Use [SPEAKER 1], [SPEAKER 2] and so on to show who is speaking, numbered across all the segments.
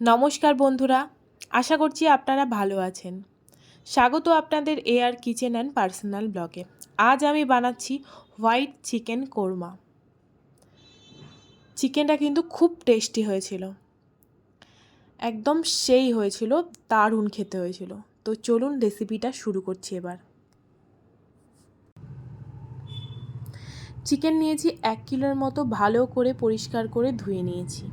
[SPEAKER 1] নমস্কার বন্ধুরা, আশা করছি আপনারা ভালো আছেন। স্বাগত আপনাদের এআর কিচেন অ্যান্ড পার্সোনাল ব্লগে। আজ আমি বানাচ্ছি হোয়াইট চিকেন কোরমা। চিকেনটা কিন্তু খুব টেস্টি হয়েছিল, একদম সেই হয়েছিল, দারুণ খেতে হয়েছিল। তো চলুন রেসিপিটা শুরু করছি। এবার চিকেন নিয়েছি 1 কিলোর মতো, ভালো করে পরিষ্কার করে ধুয়ে নিয়েছি।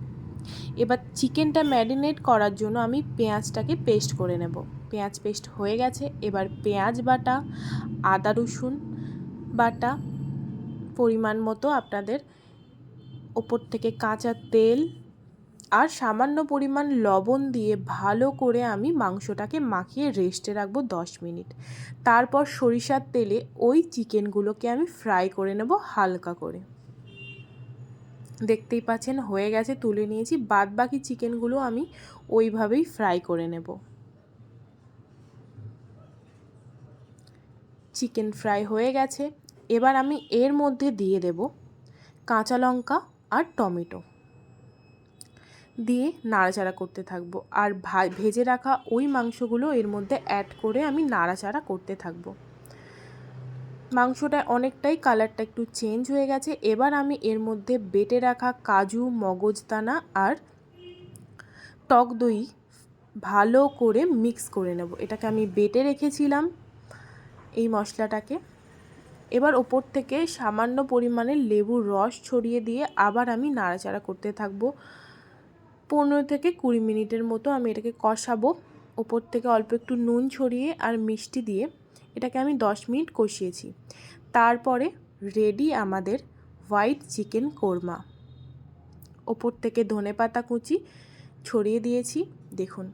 [SPEAKER 1] এবার চিকেনটা ম্যারিনেট করার জন্য আমি পেঁয়াজটাকে পেস্ট করে নেব। পেঁয়াজ পেস্ট হয়ে গেছে। এবার পেঁয়াজ বাটা, আদা রসুন বাটা, পরিমাণ মতো আপনাদের, ওপর থেকে কাঁচা তেল আর সামান্য পরিমাণ লবণ দিয়ে ভালো করে আমি মাংসটাকে মাখিয়ে রেস্টে রাখবো 10 মিনিট। তারপর সরিষার তেলে ওই চিকেনগুলোকে আমি ফ্রাই করে নেব হালকা করে। দেখতেই পাচ্ছেন হয়ে গেছে, তুলে নিয়েছি। বাদ বাকি চিকেনগুলো আমি ওইভাবেই ফ্রাই করে নেব। চিকেন ফ্রাই হয়ে গেছে। এবার আমি এর মধ্যে দিয়ে দেব কাঁচা লঙ্কা আর টমেটো, দিয়ে নাড়াচাড়া করতে থাকবো। আর ভেজে রাখা ওই মাংসগুলো এর মধ্যে অ্যাড করে আমি নাড়াচাড়া করতে থাকবো। মাংসটা অনেকটাই কালারটা একটু চেঞ্জ হয়ে গেছে। এবার আমি এর মধ্যে বেটে রাখা কাজু, মগজদানা আর টক দই ভালো করে মিক্স করে নেব। এটাকে আমি বেটে রেখেছিলাম এই মশলাটাকে। এবার ওপর থেকে সামান্য পরিমাণে লেবুর রস ছড়িয়ে দিয়ে আবার আমি নাড়াচাড়া করতে থাকবো। 15 থেকে 20 মিনিটের মতো আমি এটাকে কষাবো। ওপর থেকে অল্প একটু নুন ছড়িয়ে আর মিষ্টি দিয়ে এটাকে আমি 10 মিনিট কষিয়েছি। তারপরে রেডি আমাদের হোয়াইট চিকেন কোরমা। ওপর থেকে ধনেপাতা কুচি ছড়িয়ে দিয়েছি। দেখুন,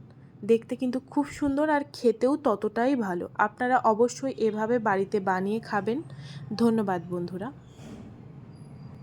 [SPEAKER 1] দেখতে কিন্তু খুব সুন্দর আর খেতেও ততটাই ভালো। আপনারা অবশ্যই এভাবে বাড়িতে বানিয়ে খাবেন। ধন্যবাদ বন্ধুরা।